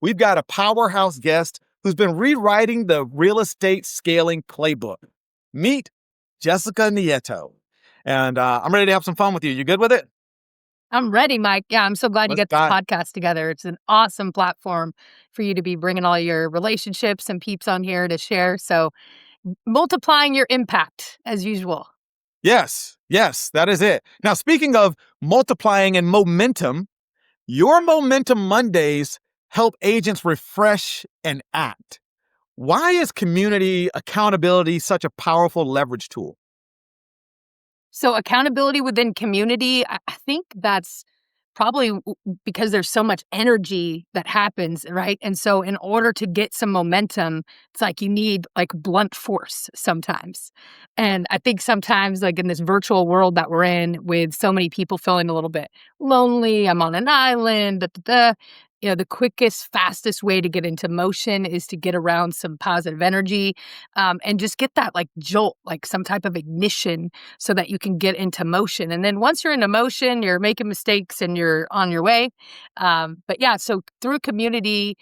we've got a powerhouse guest who's been rewriting the real estate scaling playbook. Meet Jessica Nieto. And I'm ready to have some fun with you. You good with it? I'm ready, Mike. Yeah, I'm so glad you Let's get this dive. podcast together. It's an awesome platform for you to be bringing all your relationships and peeps on here to share. So multiplying your impact as usual. Yes, that is it. Now, speaking of multiplying and momentum, your Momentum Mondays help agents refresh and act. Why is community accountability such a powerful leverage tool? So accountability within community, I think that's probably because there's so much energy that happens, right? And so in order to get some momentum, it's like you need like blunt force sometimes. And I think sometimes like in this virtual world that we're in with so many people feeling a little bit lonely, I'm on an island, the quickest, fastest way to get into motion is to get around some positive energy and just get that like jolt, like some type of ignition so that you can get into motion. And then once you're into motion, you're making mistakes and you're on your way. But yeah, so through community,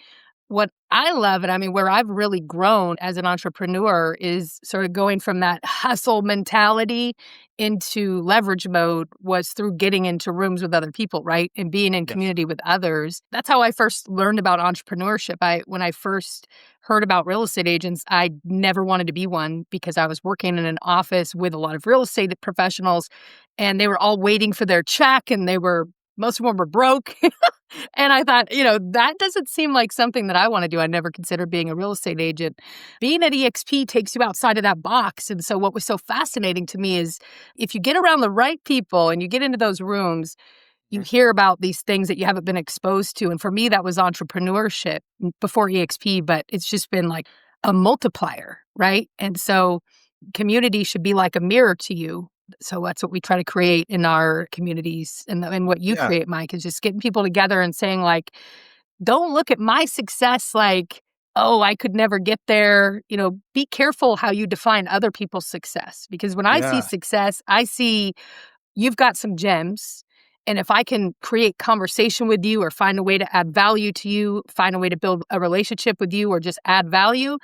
what I love, and I mean, where I've really grown as an entrepreneur is sort of going from that hustle mentality into leverage mode was through getting into rooms with other people, right? And being in Yes. community with others. That's how I first learned about entrepreneurship. When I first heard about real estate agents, I never wanted to be one because I was working in an office with a lot of real estate professionals and they were all waiting for their check and most of them were broke. And I thought, that doesn't seem like something that I want to do. I never considered being a real estate agent. Being at EXP takes you outside of that box. And so what was so fascinating to me is if you get around the right people and you get into those rooms, you hear about these things that you haven't been exposed to. And for me, that was entrepreneurship before EXP, but it's just been like a multiplier, right? And so community should be like a mirror to you. So that's what we try to create in our communities. And what you create, Mike, is just getting people together and saying like, don't look at my success like, oh, I could never get there. Be careful how you define other people's success. Because when I see success, I see you've got some gems. And if I can create conversation with you or find a way to add value to you, find a way to build a relationship with you or just add value,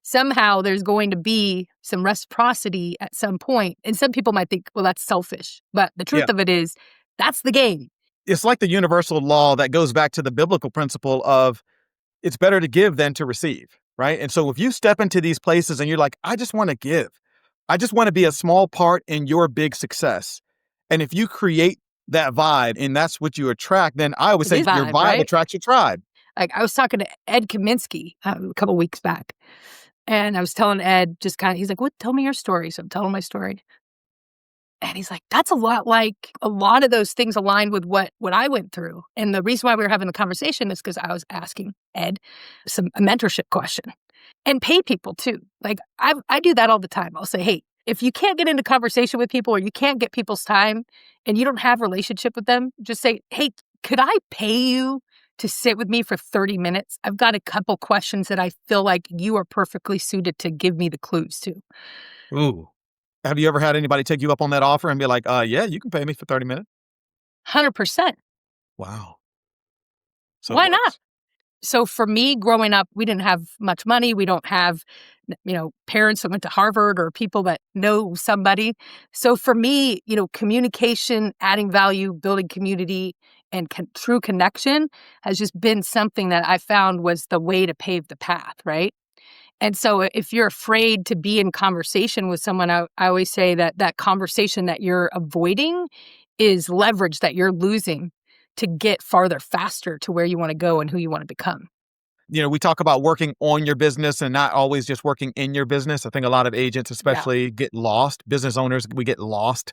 somehow there's going to be some reciprocity at some point. And some people might think, well, that's selfish. But the truth of it is, that's the game. It's like the universal law that goes back to the biblical principle of it's better to give than to receive, right? And so if you step into these places and you're like, I just want to give, I just want to be a small part in your big success. And if you create that vibe and that's what you attract, then I would say your vibe attracts your tribe. Like I was talking to Ed Kaminsky a couple weeks back. And I was telling Ed he's like, tell me your story. So I'm telling my story. And he's like, that's a lot of those things aligned with what I went through. And the reason why we were having the conversation is because I was asking Ed a mentorship question and pay people too. Like I do that all the time. I'll say, hey, if you can't get into conversation with people or you can't get people's time and you don't have a relationship with them, just say, hey, could I pay you to sit with me for 30 minutes? I've got a couple questions that I feel like you are perfectly suited to give me the clues to. Ooh. Have you ever had anybody take you up on that offer and be like, yeah, you can pay me for 30 minutes? 100%. Wow. So why not? So for me, growing up, we didn't have much money. We don't have, parents that went to Harvard or people that know somebody. So for me, communication, adding value, building community, and true connection has just been something that I found was the way to pave the path, right? And so if you're afraid to be in conversation with someone, I always say that conversation that you're avoiding is leverage that you're losing to get farther faster to where you want to go and who you want to become. We talk about working on your business and not always just working in your business. I think a lot of agents especially get lost. Business owners, we get lost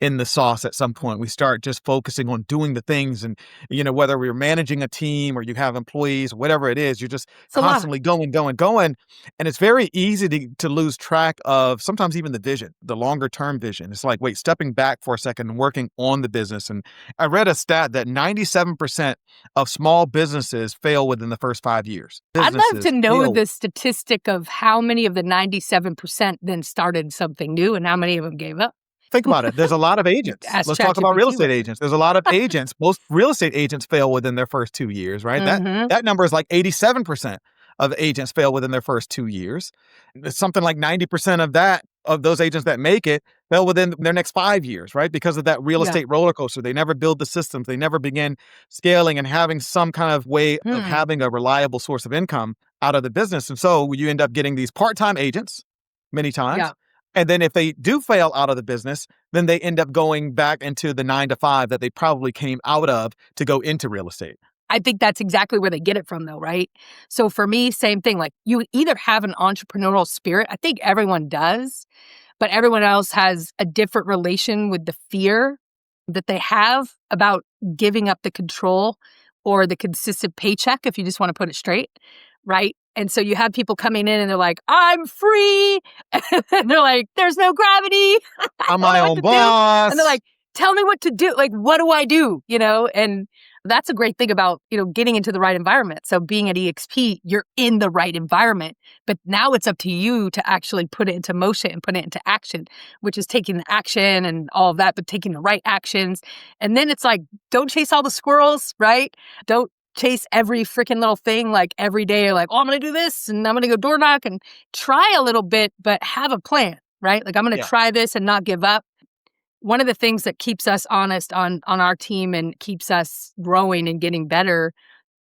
in the sauce at some point. We start just focusing on doing the things and, whether we're managing a team or you have employees, whatever it is, you're just constantly going. And it's very easy to lose track of sometimes even the vision, the longer term vision. It's like, wait, stepping back for a second and working on the business. And I read a stat that 97% of small businesses fail within the first 5 years. I'd love to know the statistic of how many of the 97% then started something new and how many of them gave up. think about it. There's a lot of agents. Ask Let's talk about real ChatGPT estate what. agents. There's a lot of agents. Most real estate agents fail within their first 2 years, right? Mhm. That number is like 87% of agents fail within their first 2 years. It's something like 90% of those agents that make it fail within their next 5 years, right? Because of that real Yeah. estate roller coaster. They never build the systems. They never begin scaling and having some kind of way of Hmm. having a reliable source of income out of the business. And so you end up getting these part-time agents many Yeah. times. And then if they do fail out of the business, then they end up going back into the 9 to 5 that they probably came out of to go into real estate. I think that's exactly where they get it from, though, right? So for me, same thing. Like, you either have an entrepreneurial spirit, I think everyone does, but everyone else has a different relation with the fear that they have about giving up the control or the consistent paycheck, if you just want to put it straight, right? And so you have people coming in and they're like, I'm free. And they're like, there's no gravity. I I'm don't my know what own to do. And they're boss. like, tell me what to do. Like, what do I do? And that's a great thing about, getting into the right environment. So being at EXP, you're in the right environment, but now it's up to you to actually put it into motion and put it into action, which is taking the action and all of that, but taking the right actions. And then it's like, don't chase all the squirrels, right? Don't chase every freaking little thing like every day, like, oh, I'm going to do this and I'm going to go door knock, and try a little bit, but have a plan, right? Like, I'm going to Yeah. try this and not give up. One of the things that keeps us honest on our team and keeps us growing and getting better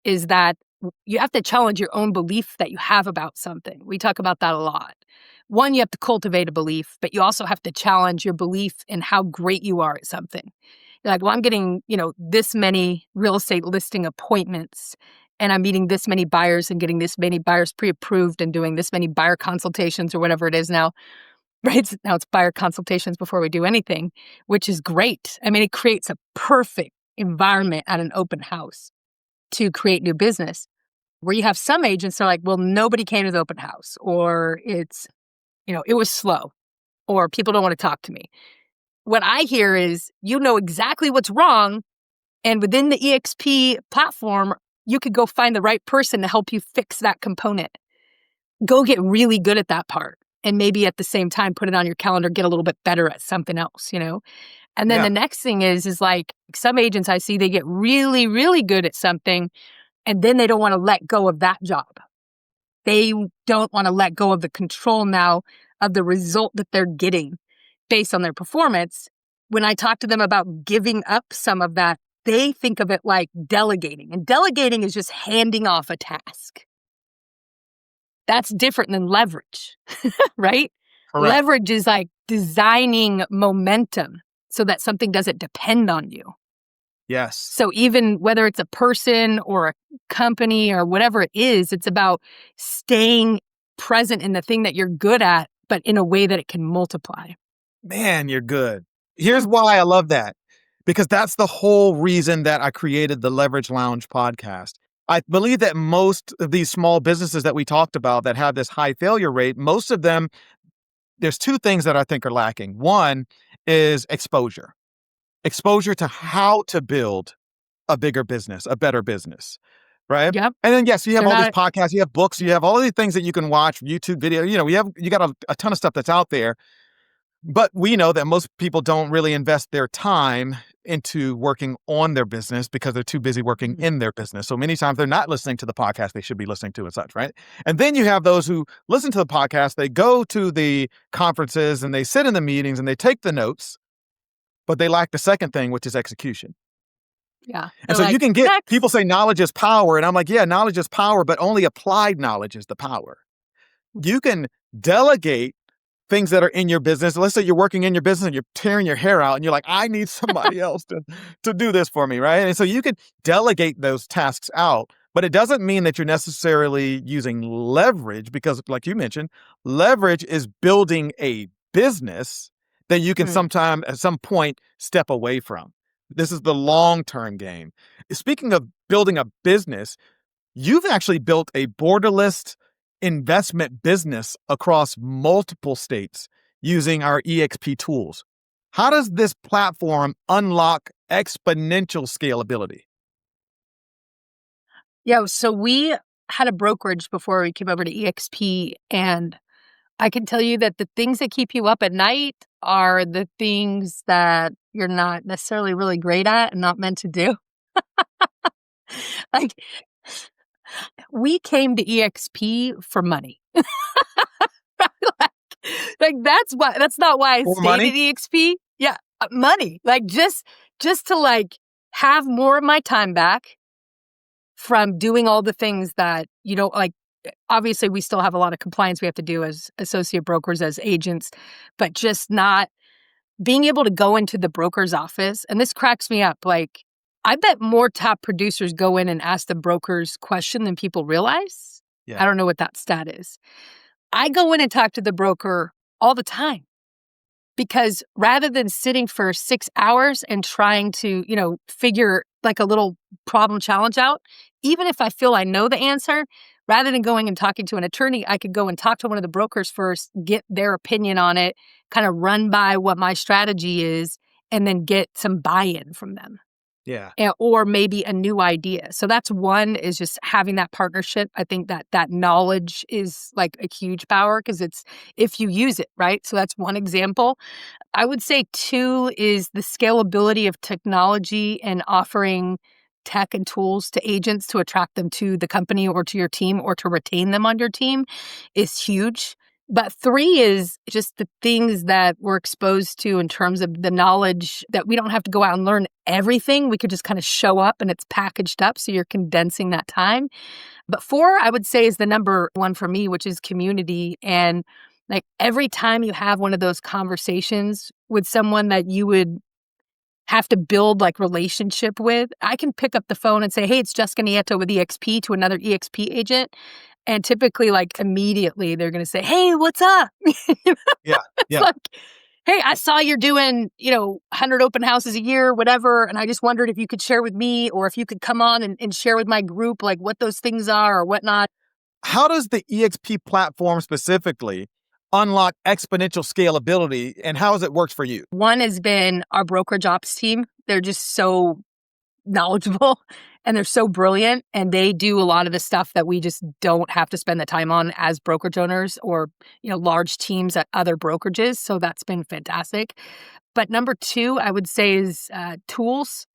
is that you have to challenge your own belief that you have about something. We talk about that a lot. One, you have to cultivate a belief, but you also have to challenge your belief in how great you are at something. You're like, well, I'm getting, this many real estate listing appointments, and I'm meeting this many buyers and getting this many buyers pre-approved and doing this many buyer consultations or whatever it is now. Right? Now it's buyer consultations before we do anything, which is great. I mean, it creates a perfect environment at an open house to create new business, where you have some agents that are like, well, nobody came to the open house, or it was slow, or people don't want to talk to me. What I hear is, exactly what's wrong. And within the EXP platform, you could go find the right person to help you fix that component. Go get really good at that part. And maybe at the same time, put it on your calendar, get a little bit better at something else, And then Yeah. the next thing is like, some agents I see, they get really, really good at something, and then they don't want to let go of that job. They don't want to let go of the control now of the result that they're getting based on their performance. When I talk to them about giving up some of that, they think of it like delegating. And delegating is just handing off a task. That's different than leverage, right? Correct. Leverage is like designing momentum so that something doesn't depend on you. Yes. So even whether it's a person or a company or whatever it is, it's about staying present in the thing that you're good at, but in a way that it can multiply. Man, you're good. Here's why I love that. Because that's the whole reason that I created the Leverage Lounge podcast. I believe that most of these small businesses that we talked about that have this high failure rate, most of them, there's 2 things that I think are lacking. One is exposure to how to build a bigger business, a better business, right? Yep. And then, yes, you have They're all these not, podcasts, you have books, you have all these things that you can watch, YouTube video, you got a ton of stuff that's out there. But we know that most people don't really invest their time into working on their business because they're too busy working in their business. So many times they're not listening to the podcast they should be listening to and such, right? And then you have those who listen to the podcast, they go to the conferences and they sit in the meetings and they take the notes, but they lack the second thing, which is execution. yeah. And They're so you like, can get people next. say knowledge is power. And I'm like, yeah, knowledge is power, but only applied knowledge is the power. You can delegate things that are in your business. Let's say you're working in your business and you're tearing your hair out and you're like, I need somebody else to do this for me, right? And so you can delegate those tasks out, but it doesn't mean that you're necessarily using leverage because, like you mentioned, leverage is building a business that you can sometime at some point step away from. This is the long-term game. Speaking of building a business, you've actually built a borderless investment business across multiple states using our EXP tools. How does this platform unlock exponential scalability? Yeah. So we had a brokerage before we came over to EXP, and I can tell you that the things that keep you up at night are the things that you're not necessarily really great at and not meant to do. Like, we came to EXP for money. like, that's not why I For stayed money? at EXP. Yeah, money. Like just to like have more of my time back from doing all the things that you don't like. Obviously, we still have a lot of compliance we have to do as associate brokers, as agents, but just not being able to go into the broker's office. And this cracks me up. Like, I bet more top producers go in and ask the brokers question than people realize. Yeah. I don't know what that stat is. I go in and talk to the broker all the time because rather than sitting for 6 hours and trying to, figure like a little problem challenge out, even if I feel I know the answer, rather than going and talking to an attorney, I could go and talk to one of the brokers first, get their opinion on it, kind of run by what my strategy is, and then get some buy-in from them. Yeah. Or maybe a new idea. So that's one, is just having that partnership. I think that knowledge is like a huge power because it's if you use it, right? So that's one example. I would say two is the scalability of technology and offering tech and tools to agents to attract them to the company or to your team or to retain them on your team is huge. But three is just the things that we're exposed to in terms of the knowledge that we don't have to go out and learn everything. We could just kind of show up and it's packaged up. So you're condensing that time. But four, I would say, is the number one for me, which is community. And like every time you have one of those conversations with someone that you would have to build like relationship with, I can pick up the phone and say, hey, it's Jessica Nieto with EXP to another EXP agent. And typically, like immediately, they're going to say, hey, what's up? Yeah. It's Yeah. like, hey, I saw you're doing, 100 open houses a year, whatever. And I just wondered if you could share with me or if you could come on and share with my group, like what those things are or whatnot. How does the EXP platform specifically unlock exponential scalability, and how has it worked for you? One has been our brokerage ops team. They're just so knowledgeable and they're so brilliant, and they do a lot of the stuff that we just don't have to spend the time on as brokerage owners or, large teams at other brokerages. So that's been fantastic. But number two, I would say is tools.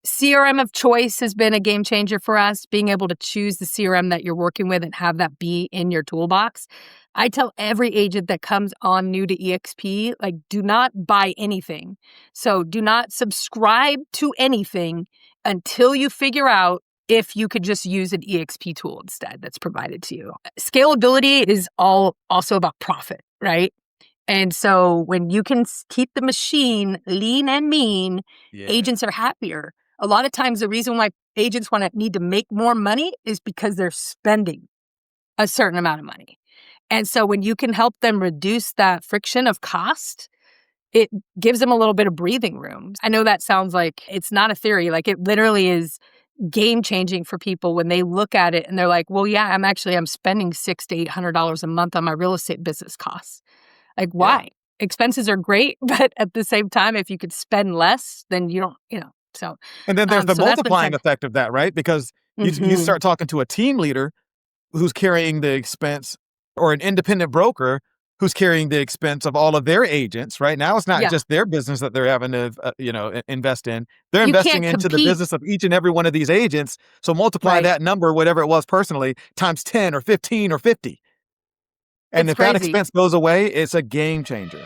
CRM of choice has been a game changer for us, being able to choose the CRM that you're working with and have that be in your toolbox. I tell every agent that comes on new to EXP, like, do not buy anything. So do not subscribe to anything until you figure out if you could just use an EXP tool instead that's provided to you. Scalability is all also about profit, right? And so when you can keep the machine lean and mean, Yeah. agents are happier. A lot of times the reason why agents need to make more money is because they're spending a certain amount of money. And so when you can help them reduce that friction of cost, it gives them a little bit of breathing room. I know that sounds like it's not a theory, like it literally is game changing for people when they look at it and they're like, well, yeah, I'm spending $600 to $800 a month on my real estate business costs. Like, Yeah. why? Expenses are great, but at the same time, if you could spend less, then you don't, so, And then there's the so that's been multiplying effect of that, right? Because you Mhm. start talking to a team leader who's carrying the expense, or an independent broker who's carrying the expense of all of their agents. Right now, it's not Yeah, just their business that they're having to, invest in. They're you investing can't into the compete, business of each and every one of these agents. So multiply right? that number, whatever it was personally, times 10 or 15 or 50. And It's if that crazy. expense goes away, it's a game changer.